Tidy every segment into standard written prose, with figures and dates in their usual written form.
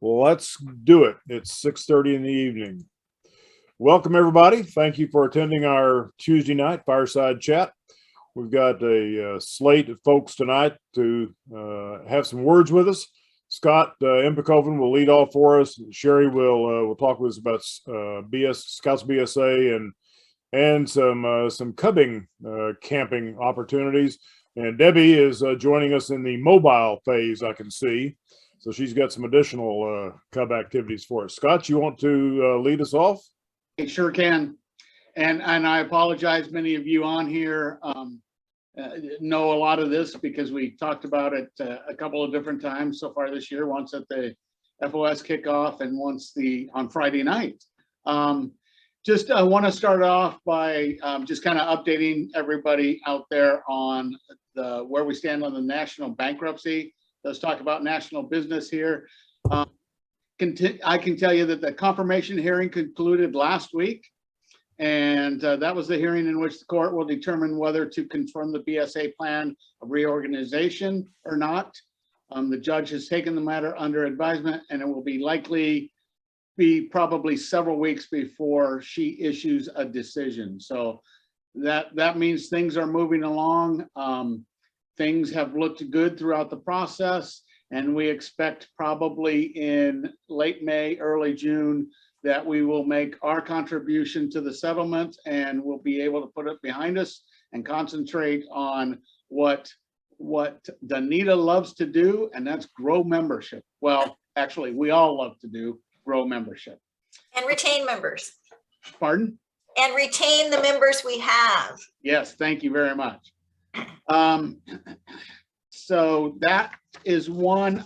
Well, let's do it. It's 6:30 in the evening. Welcome, everybody. Thank you for attending our Tuesday night Fireside Chat. We've got a slate of folks tonight to have some words with us. Scott Impekoven will lead off for us. Sherry will talk with us about Scouts BSA and some cubbing camping opportunities. And Debbie is joining us in the mobile phase, I can see. So she's got some additional cub activities for us. Scott, you want to lead us off? I sure can. And I apologize, many of you on here know a lot of this because we talked about it a couple of different times so far this year, once at the FOS kickoff and once on Friday night. I want to start off by just kind of updating everybody out there on where we stand on the national bankruptcy. Let's talk about national business here. I can tell you that the confirmation hearing concluded last week, and that was the hearing in which the court will determine whether to confirm the BSA plan of reorganization or not. The judge has taken the matter under advisement, and it will likely be probably several weeks before she issues a decision. So that means things are moving along. Things have looked good throughout the process, and we expect probably in late May, early June, that we will make our contribution to the settlement and we'll be able to put it behind us and concentrate on what Danita loves to do, and that's grow membership. Well, actually, we all love to do grow membership. And retain members. Pardon? And retain the members we have. Yes, thank you very much. So that is one.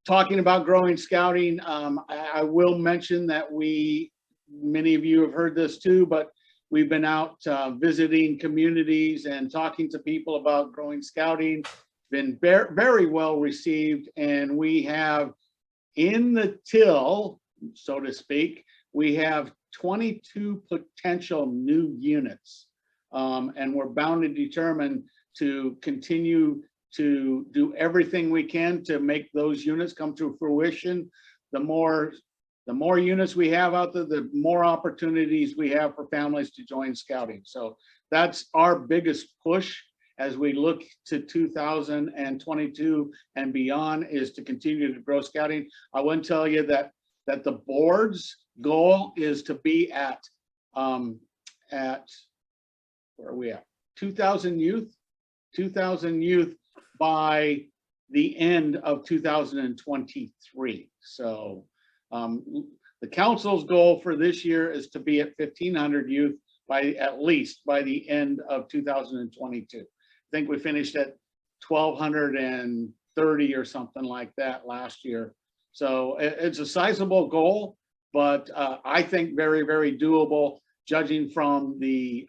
Talking about growing scouting, I will mention that many of you have heard this too, but we've been out visiting communities and talking to people about growing scouting. Been very well received, and we have in the till, so to speak, we have 22 potential new units. And we're bound and determined to continue to do everything we can to make those units come to fruition. The more units we have out there, the more opportunities we have for families to join scouting. So that's our biggest push as we look to 2022 and beyond, is to continue to grow scouting. I want to tell you that the board's goal is to be at where are we at? 2,000 youth by the end of 2023. So the council's goal for this year is to be at 1,500 youth at least by the end of 2022. I think we finished at 1,230 or something like that last year. So it's a sizable goal, but I think very, very doable, judging from the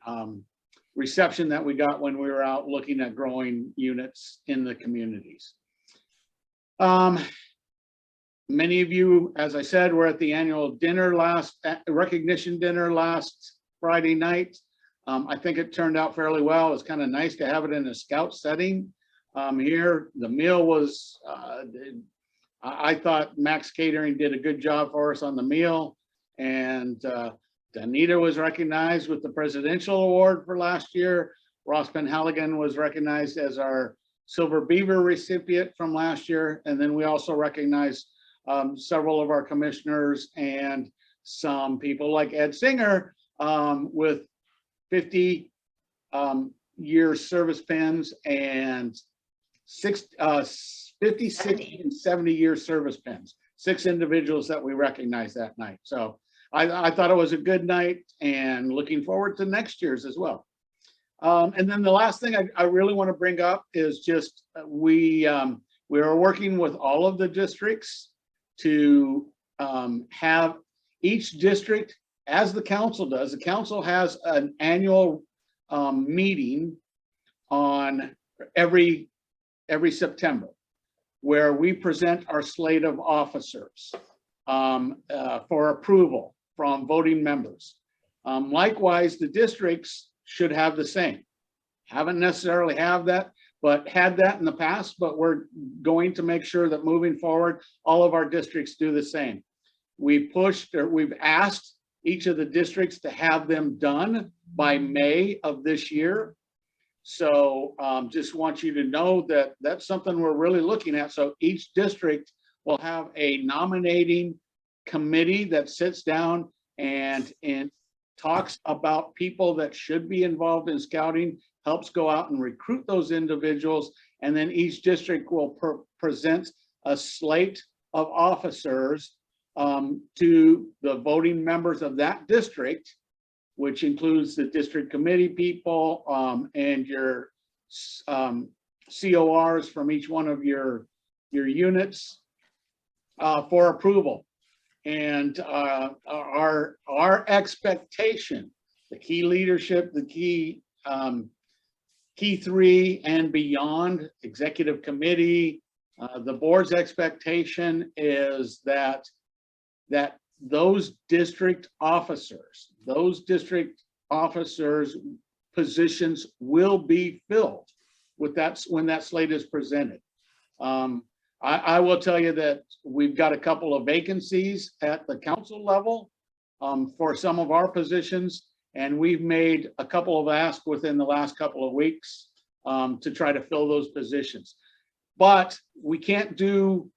reception that we got when we were out looking at growing units in the communities. Many of you, as I said, were at the annual dinner recognition dinner last Friday night. I think it turned out fairly well. It's kind of nice to have it in a scout setting. Here, the meal was, I thought Max Catering did a good job for us on the meal, and Danita was recognized with the Presidential Award for last year. Ross Penhaligon was recognized as our Silver Beaver recipient from last year. And then we also recognized several of our commissioners and some people like Ed Singer with 50 year service pins and 50, 60, and 70 year service pins. 6 individuals that we recognized that night. So I thought it was a good night, and looking forward to next year's as well. And then the last thing I really want to bring up is just we are working with all of the districts to have each district, as the council does. The council has an annual meeting on every September, where we present our slate of officers for approval from voting members. Likewise, the districts should have the same. Haven't necessarily have that, but had that in the past, but we're going to make sure that moving forward, all of our districts do the same. We've asked each of the districts to have them done by May of this year. So just want you to know that that's something we're really looking at. So each district will have a nominating committee that sits down and talks about people that should be involved in scouting, helps go out and recruit those individuals. And then each district will present a slate of officers to the voting members of that district, which includes the district committee people and your CORs from each one of your units for approval. And our expectation, the key leadership, the key three and beyond, executive committee, the board's expectation is that those district officers positions will be filled with that when that slate is presented. I will tell you that we've got a couple of vacancies at the council level for some of our positions, and we've made a couple of asks within the last couple of weeks to try to fill those positions. But we can't do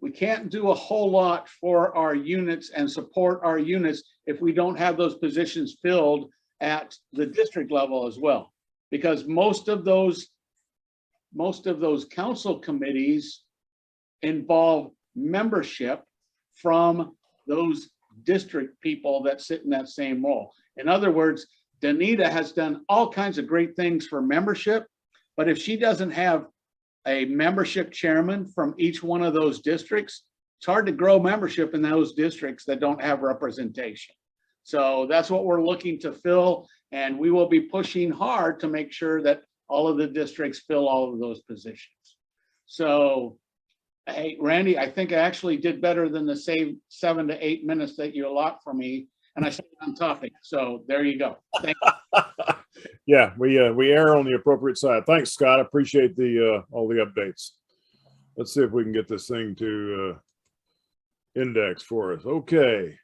a whole lot for our units and support our units if we don't have those positions filled at the district level as well, because most of those council committees involve membership from those district people that sit in that same role. In other words, Danita has done all kinds of great things for membership, but if she doesn't have a membership chairman from each one of those districts, it's hard to grow membership in those districts that don't have representation. So that's what we're looking to fill, and we will be pushing hard to make sure that all of the districts fill all of those positions. So, hey, Randy, I think I actually did better than the 7 to 8 minutes that you allot for me, and I stayed on topic. So there you go. Thank you. Yeah, we err on the appropriate side. Thanks, Scott. I appreciate the all the updates. Let's see if we can get this thing to index for us. Okay.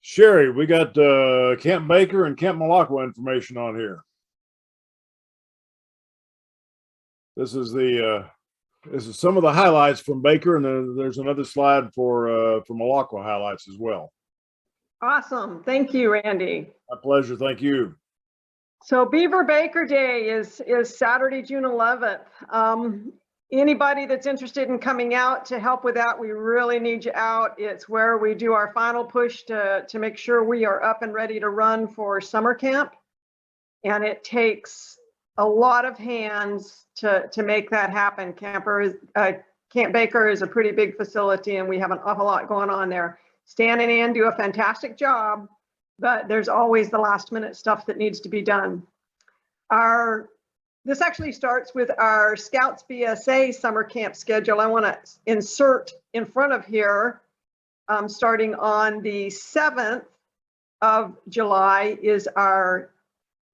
Sherry, we got Camp Baker and Camp Malacqua information on here. This is some of the highlights from Baker, and then there's another slide for Malacqua highlights as well. Awesome. Thank you, Randy. My pleasure. Thank you. So Beaver Baker Day is Saturday, June 11th. Anybody that's interested in coming out to help with that, we really need you out. It's where we do our final push to make sure we are up and ready to run for summer camp. And it takes a lot of hands to make that happen. Camp Baker is a pretty big facility, and we have an awful lot going on there. Stan and Ann do a fantastic job, but there's always the last minute stuff that needs to be done. This actually starts with our Scouts BSA summer camp schedule. I want to insert in front of here, starting on the 7th of July is our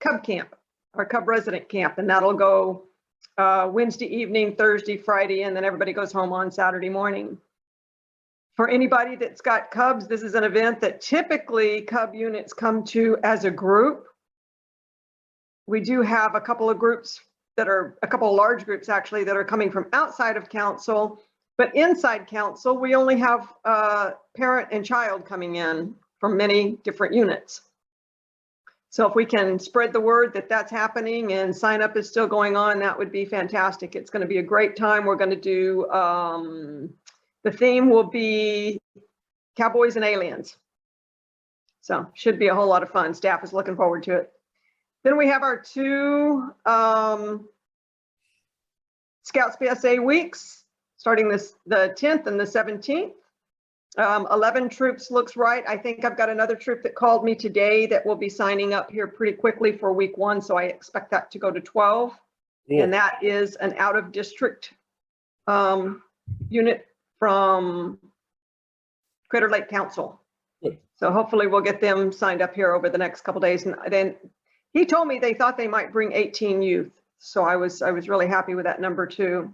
Cub camp, our Cub resident camp, and that'll go Wednesday evening, Thursday, Friday, and then everybody goes home on Saturday morning. For anybody that's got Cubs, this is an event that typically Cub units come to as a group. We do have a couple of groups a couple of large groups actually that are coming from outside of council, but inside council, we only have parent and child coming in from many different units. So if we can spread the word that that's happening and sign up is still going on, that would be fantastic. It's going to be a great time. We're going to do, the theme will be Cowboys and Aliens. So should be a whole lot of fun. Staff is looking forward to it. Then we have our 2 Scouts BSA weeks, starting the 10th and the 17th. 11 troops looks right. I think I've got another troop that called me today that will be signing up here pretty quickly for week 1. So I expect that to go to 12. Cool. And that is an out of district unit from Crater Lake Council. Good. So hopefully we'll get them signed up here over the next couple days. And then he told me they thought they might bring 18 youth. So I was really happy with that number too.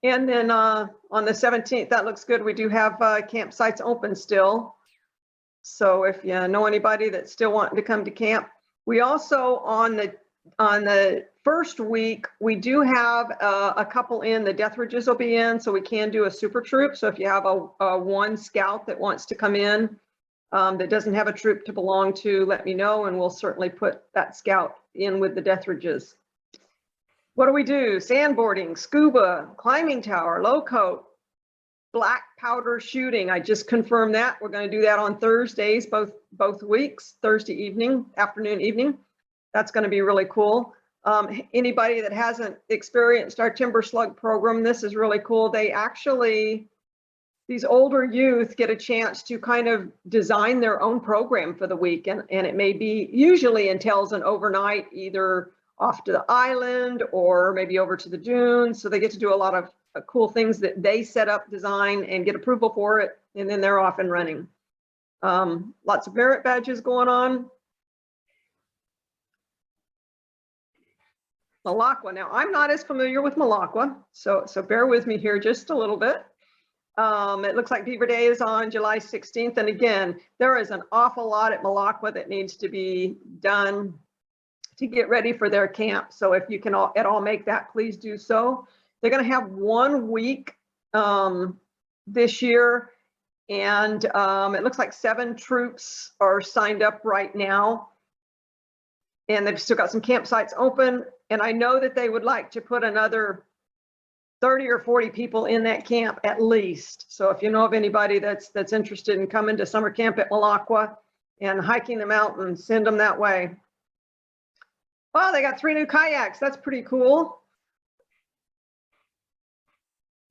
And then on the 17th, that looks good. We do have campsites open still. So if you know anybody that's still wanting to come to camp, we also on the first week, we do have a couple in. The Deathridges will be in, so we can do a super troop. So if you have a one scout that wants to come in that doesn't have a troop to belong to, let me know, and we'll certainly put that scout in with the Deathridges. What do we do? Sandboarding, scuba, climbing tower, low coat, black powder shooting. I just confirmed that. We're going to do that on Thursdays, both weeks, Thursday evening, afternoon, evening. That's going to be really cool. Anybody that hasn't experienced our timber slug program, this is really cool. They actually, these older youth get a chance to kind of design their own program for the week. And it may be, usually entails an overnight, either off to the island or maybe over to the dunes. So they get to do a lot of cool things that they set up, design, and get approval for it. And then they're off and running. Lots of merit badges going on. Malacca. Now, I'm not as familiar with Malacca, so bear with me here just a little bit. It looks like Beaver Day is on July 16th. And again, there is an awful lot at Malacca that needs to be done to get ready for their camp. So if you can at all make that, please do so. They're going to have 1 week this year. And it looks like 7 troops are signed up right now. And they've still got some campsites open. And I know that they would like to put another 30 or 40 people in that camp at least. So if you know of anybody that's interested in coming to summer camp at Malacca and hiking the mountain, send them that way. Well, they got 3 new kayaks. That's pretty cool.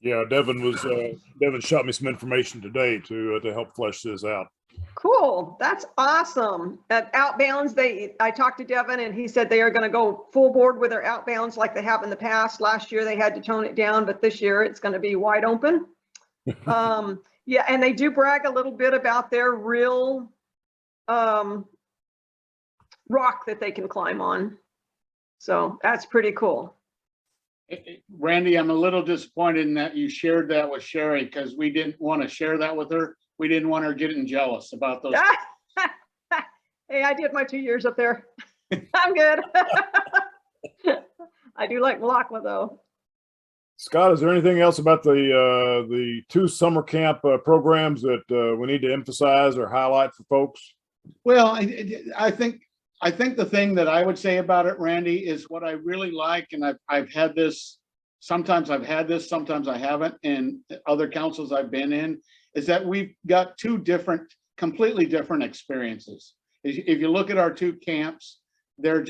Yeah, Devin shot me some information today to help flesh this out. Cool. That's awesome. At Outbounds, I talked to Devin and he said they are going to go full board with their Outbounds like they have in the past. Last year they had to tone it down, but this year it's going to be wide open. Yeah, and they do brag a little bit about their real rock that they can climb on. So that's pretty cool. Randy, I'm a little disappointed in that you shared that with Sherry because we didn't want to share that with her. We didn't want her getting jealous about those. Hey, I did my 2 years up there. I'm good. I do like Malacca though. Scott, is there anything else about the 2 summer camp programs that we need to emphasize or highlight for folks? Well, I think the thing that I would say about it, Randy, is what I really like, and I've had this, sometimes I've had this, sometimes I haven't, in other councils I've been in, is that we've got 2 completely different experiences. If you look at our 2 camps, their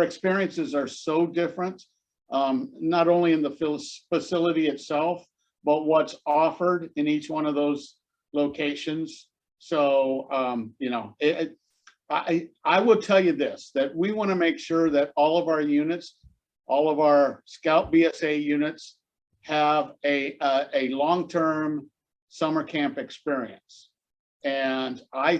experiences are so different, not only in the facility itself, but what's offered in each one of those locations. So, you know, I will tell you this, that we want to make sure that all of our units, all of our Scout BSA units have a long-term summer camp experience. And I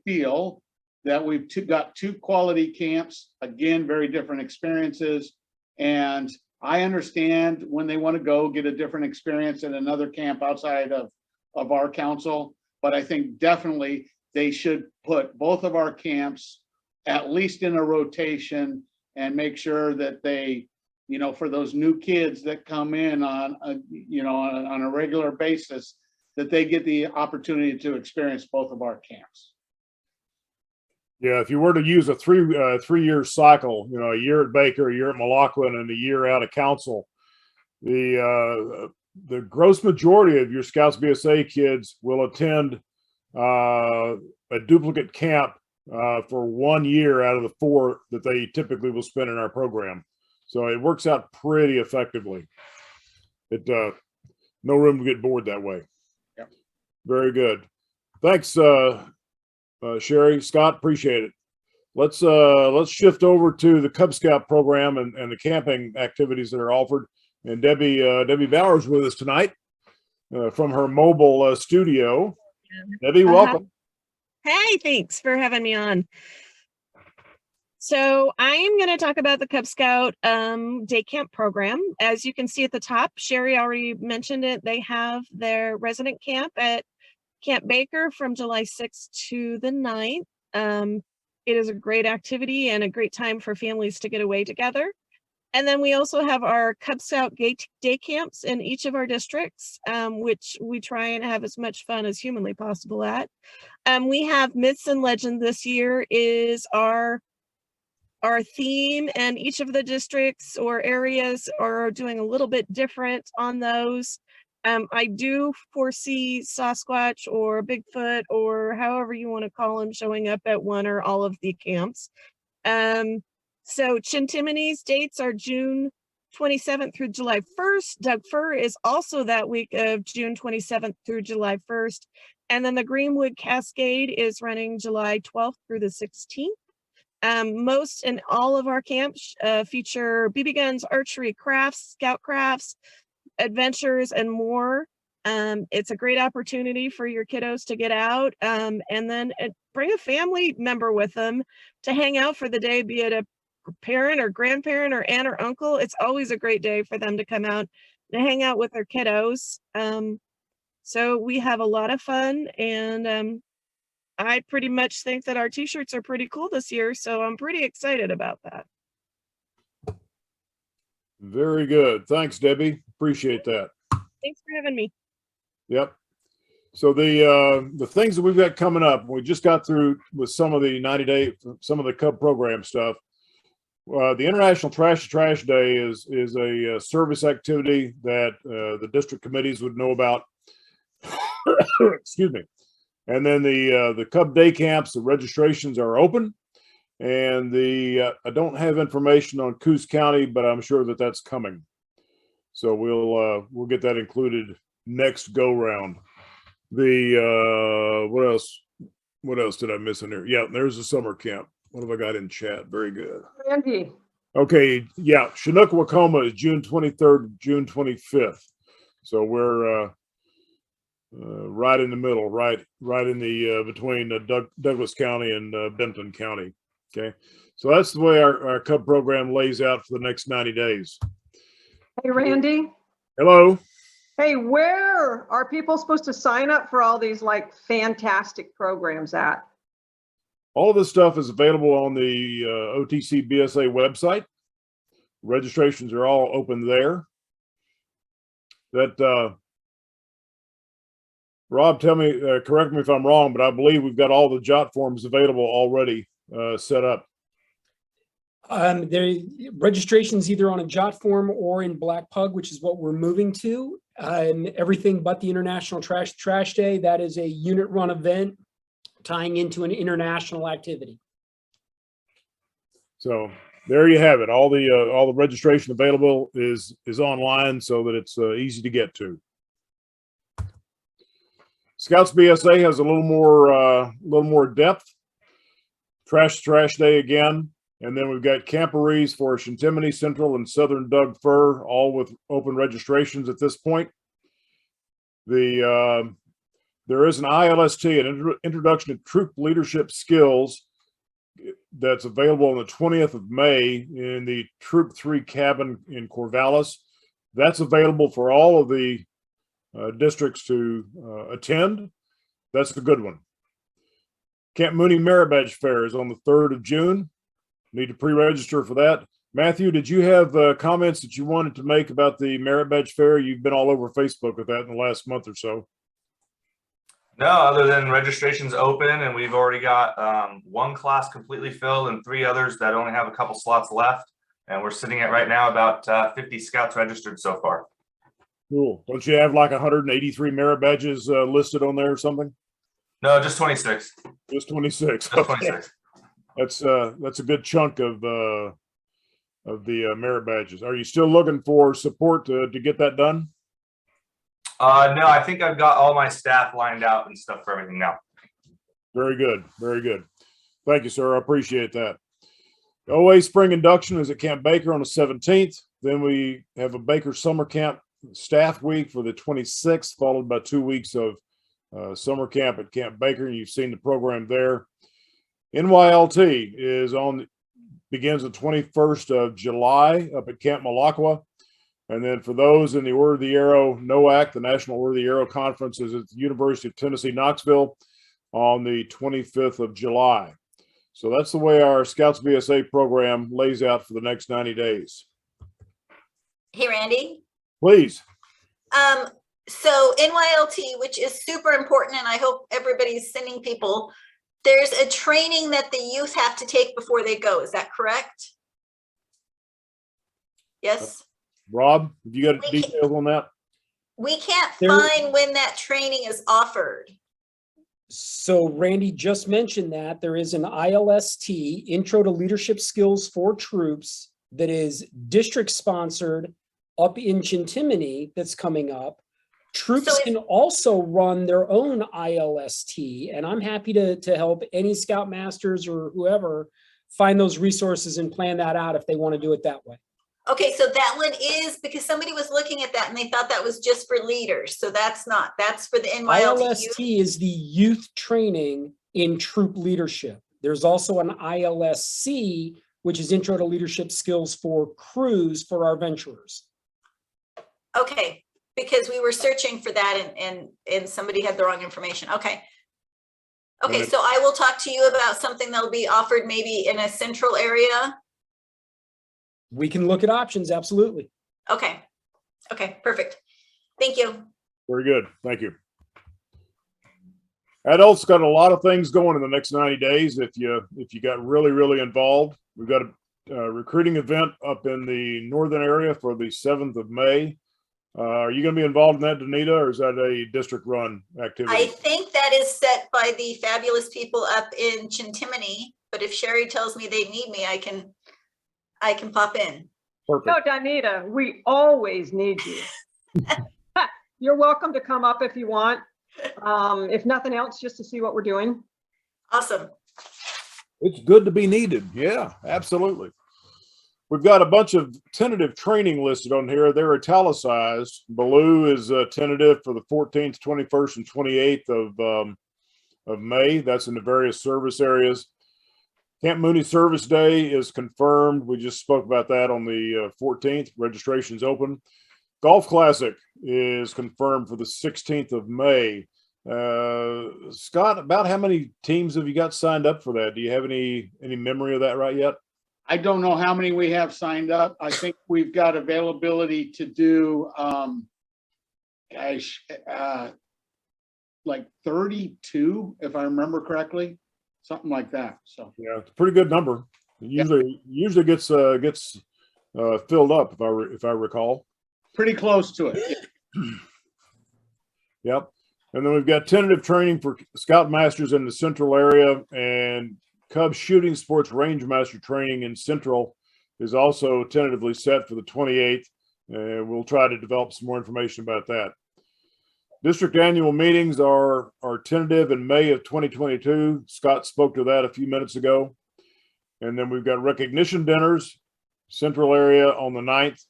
feel that we've got 2 quality camps, again, very different experiences. And I understand when they want to go get a different experience at another camp outside of our council, but I think definitely they should put both of our camps at least in a rotation and make sure that they, you know, for those new kids that come in on a regular basis, that they get the opportunity to experience both of our camps. Yeah, if you were to use a 3-year cycle, you know, a year at Baker, a year at Malacca, and a year out of council, the gross majority of your Scouts BSA kids will attend a duplicate camp for 1 year out of the 4 that they typically will spend in our program. So it works out pretty effectively. No room to get bored that way. Yep. Very good. Thanks, Sherry, Scott, appreciate it. Let's shift over to the Cub Scout program and the camping activities that are offered. And Debbie Bowers with us tonight from her mobile studio. Debbie, welcome. Hey, thanks for having me on. So I am going to talk about the Cub Scout day camp program. As you can see at the top, Sherry already mentioned it. They have their resident camp at Camp Baker from July 6th to the 9th. It is a great activity and a great time for families to get away together. And then we also have our Cub Scout day camps in each of our districts, which we try and have as much fun as humanly possible at. We have Myths and Legends this year is our theme, and each of the districts or areas are doing a little bit different on those. I do foresee Sasquatch or Bigfoot or however you want to call them showing up at one or all of the camps. So Chintimini's dates are June 27th through July 1st. Doug Fir is also that week of June 27th through July 1st. And then the Greenwood Cascade is running July 12th through the 16th. Most and all of our camps feature BB guns, archery, crafts, scout crafts, adventures, and more. It's a great opportunity for your kiddos to get out and then bring a family member with them to hang out for the day, be it a parent or grandparent or aunt or uncle. It's always a great day for them to come out and hang out with their kiddos. So we have a lot of fun, and I pretty much think that our t-shirts are pretty cool this year, so I'm pretty excited about that. Very good. Thanks, Debbie. Appreciate that. Thanks for having me. Yep. So the things that we've got coming up, we just got through with some of the 90-day, some of the Cub program stuff. The International Trash to Trash Day is a service activity that the district committees would know about. Excuse me. And then the Cub day camps, the registrations are open, and I don't have information on Coos County, but I'm sure that that's coming. So we'll get that included next go round. What else did I miss in there? Yeah, there's the summer camp. What have I got in chat? Very good. Randy. Okay, yeah, Chinook Wakoma is June 23rd, June 25th. So we're right in the middle, right in the between Douglas County and Benton County. Okay, so that's the way our Cub program lays out for the next 90 days. Hey, Randy. Hello. Hey, where are people supposed to sign up for all these like fantastic programs at? All of this stuff is available on the OTC BSA website. Registrations are all open there. Rob, tell me, correct me if I'm wrong, but I believe we've got all the jot forms available already set up. Registration's either on a jot form or in Black Pug, which is what we're moving to. And everything but the International Trash Day, that is a unit run event tying into an international activity. So there you have it. All the registration available is online, so that it's easy to get to. Scouts BSA has a little more depth. Trash Day again, and then we've got camporees for Shintimini, Central, and Southern Doug Fir, all with open registrations at this point. There is an ILST, an Introduction to Troop Leadership Skills, that's available on the 20th of May in the Troop 3 cabin in Corvallis. That's available for all of the districts to attend. That's a good one. Camp Mooney Merit Badge Fair is on the 3rd of June. Need to pre-register for that. Matthew, did you have comments that you wanted to make about the Merit Badge Fair? You've been all over Facebook with that in the last month or so. No, other than registration's open, and we've already got one class completely filled and 3 others that only have a couple slots left. And we're sitting at right now about 50 scouts registered so far. Cool. Don't you have like 183 merit badges listed on there or something? No, just 26. Just 26. Just 26. That's a good chunk of the merit badges. Are you still looking for support to get that done? No, I think I've got all my staff lined out and stuff for everything now. Very good. Very good. Thank you, sir. I appreciate that. OA spring induction is at Camp Baker on the 17th. Then we have a Baker summer camp staff week for the 26th, followed by 2 weeks of summer camp at Camp Baker. You've seen the program there. NYLT is on begins the 21st of July up at Camp Malacqua. And then for those in the Order of the Arrow, NOAC, the National Order of the Arrow Conference, is at the University of Tennessee, Knoxville on the 25th of July. So that's the way our Scouts BSA program lays out for the next 90 days. Hey, Randy. Please. So NYLT, which is super important, and I hope everybody's sending people, there's a training that the youth have to take before they go. Is that correct? Yes? Rob, have you got We can't- details on that? We can't There- find when that training is offered. So Randy just mentioned that there is an ILST, Intro to Leadership Skills for Troops, that is district sponsored up in Chintimini that's coming up. Troops So if- can also run their own ILST, and I'm happy to help any Scoutmasters or whoever find those resources and plan that out if they want to do it that way. Okay, so that one is, because somebody was looking at that and they thought that was just for leaders. So that's not, that's for the NYLT youth. ILST is the youth training in troop leadership. There's also an ILSC, which is Intro to Leadership Skills for crews for our venturers. Okay, because we were searching for that and somebody had the wrong information. Okay. Okay, Right. so I will talk to you about something that'll be offered maybe in a central area. We can look at options, absolutely. Okay. Okay, perfect. Thank you. Very good. Thank you. Adults got a lot of things going in the next 90 days. If you got really involved, we've got a recruiting event up in the northern area for the 7th of May. Are you going to be involved in that, Danita, or is that a district run activity? I think that is set by the fabulous people up in Chintimini, but if Sherry tells me they need me, I can pop in. Perfect. No, Danita, we always need you. You're welcome to come up if you want. If nothing else, just to see what we're doing. Awesome. It's good to be needed. Yeah, absolutely. We've got a bunch of tentative training listed on here. They're italicized. Baloo is tentative for the 14th, 21st, and 28th of May. That's in the various service areas. Camp Mooney Service Day is confirmed. We just spoke about that on the 14th. Registration's open. Golf Classic is confirmed for the 16th of May. Scott, about how many teams have you got signed up for that? Do you have any memory of that right yet? I don't know how many we have signed up. I think we've got availability to do, like 32, if I remember correctly, something like that. So Yeah, it's a pretty good number. It usually gets filled up if I recall. pretty close to it. Yep. And then we've got tentative training for Scoutmasters in the central area, and Cub Shooting Sports Range Master training in Central is also tentatively set for the 28th. And we'll try to develop some more information about that. District annual meetings are tentative in May of 2022. Scott spoke to that a few minutes ago. And then we've got recognition dinners, central area on the 9th.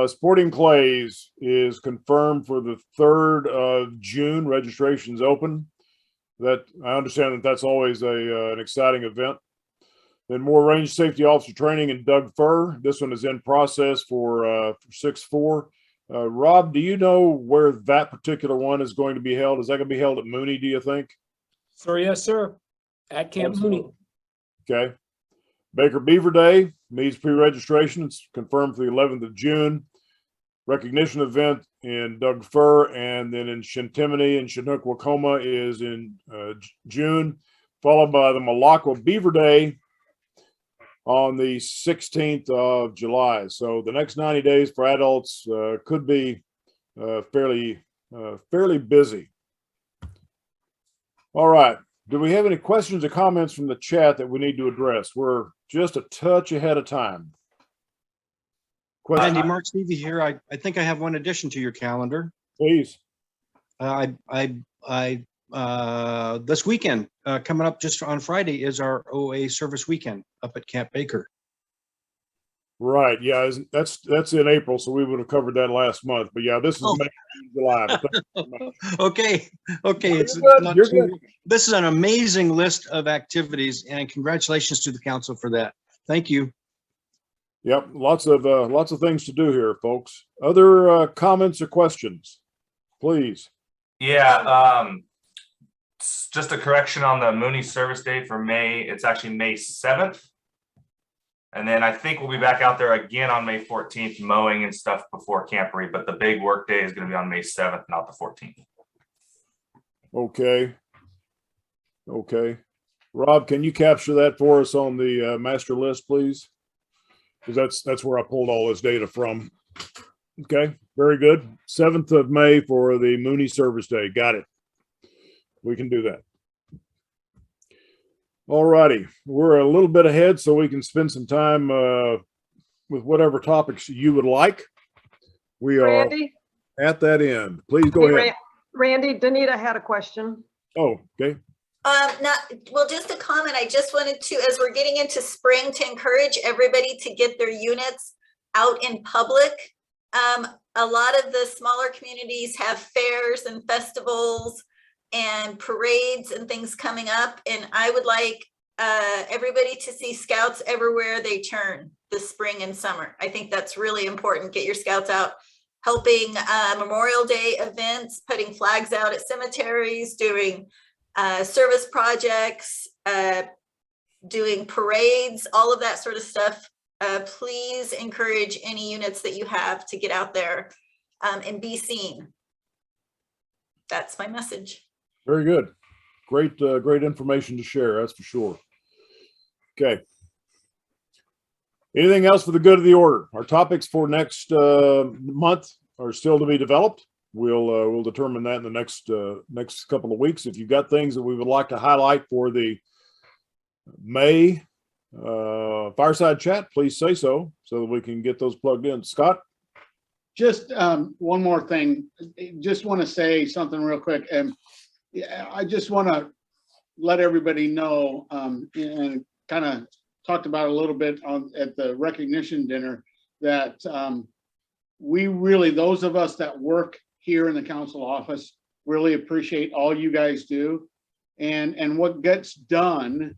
Sporting Clays is confirmed for the 3rd of June. Registration's open. That I understand that's always an exciting event. Then more range safety officer training in Doug Fir. This one is in process for 6-4. Rob, do you know where that particular one is going to be held? Is that going to be held at Mooney, do you think? So yes, sir, at Camp Mooney. Okay. Baker Beaver Day needs pre-registration. It's confirmed for the 11th of June. Recognition event in Doug Fir, and then in Chintimini and Chinook Wacoma is in June, followed by the Malacqua Beaver Day on the 16th of July. So the next 90 days for adults could be fairly busy. All right. Do we have any questions or comments from the chat that we need to address? We're just a touch ahead of time. Andy, Mark Stevie here. I think I have one addition to your calendar. Please. This weekend, coming up just on Friday, is our OA service weekend up at Camp Baker. Right. Yeah. That's in April. So we would have covered that last month. But yeah, this is Oh. May, July. But thank you very much. Okay, okay. You're It's good. not You're too- good. This is an amazing list of activities and congratulations to the council for that. Thank you. Yep. Lots of things to do here, folks. Other comments or questions, please. Yeah, just a correction on the Mooney service day for May. It's actually May 7th. And then I think we'll be back out there again on May 14th, mowing and stuff before campery, but the big work day is going to be on May 7th, not the 14th. Okay. Okay. Rob, can you capture that for us on the master list, please? Because that's where I pulled all this data from. Okay, very good. 7th of May for the Mooney Service Day. Got it. We can do that. All righty. We're a little bit ahead, so we can spend some time with whatever topics you would like. We are Randy? at that end. Please go Hey, ahead. Randy, Danita had a question. Oh, okay. Well, just a comment. I just wanted to, as we're getting into spring, to encourage everybody to get their units out in public. A lot of the smaller communities have fairs and festivals and parades and things coming up. And I would like everybody to see scouts everywhere they turn this spring and summer. I think that's really important. Get your scouts out helping Memorial Day events, putting flags out at cemeteries, doing service projects, doing parades, all of that sort of stuff. Please encourage any units that you have to get out there and be seen. That's my message. Very good. Great, great information to share. That's for sure. Okay. Anything else for the good of the order? Our topics for next month are still to be developed. We'll determine that in the next couple of weeks. If you've got things that we would like to highlight for the May Fireside Chat, please say so that we can get those plugged in. Scott? Just one more thing. Just want to say something real quick. And I just want to let everybody know, and kind of talked about a little bit at the recognition dinner, that we really, those of us that work here in the council office, really appreciate all you guys do. And what gets done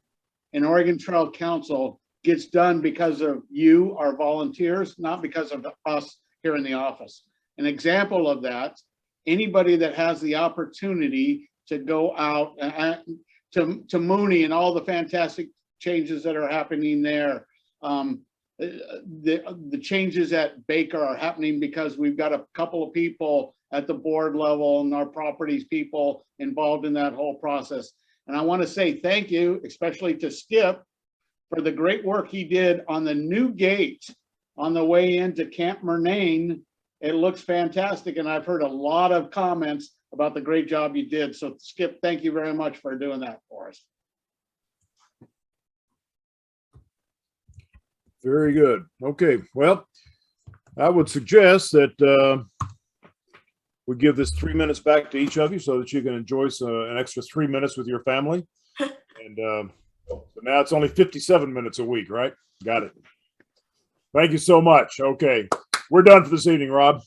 in Oregon Trail Council gets done because of you, our volunteers, not because of us here in the office. An example of that, anybody that has the opportunity to go out to Mooney and all the fantastic changes that are happening there. The changes at Baker are happening because we've got a couple of people at the board level and our properties people involved in that whole process. And I want to say thank you, especially to Skip, for the great work he did on the new gate on the way into Camp Murnane. It looks fantastic, and I've heard a lot of comments about the great job you did. So Skip, thank you very much for doing that for us. Very good. Okay, well, I would suggest that we give this 3 minutes back to each of you so that you can enjoy an extra 3 minutes with your family. And so now it's only 57 minutes a week, right? Got it. Thank you so much. Okay, we're done for this evening, Rob.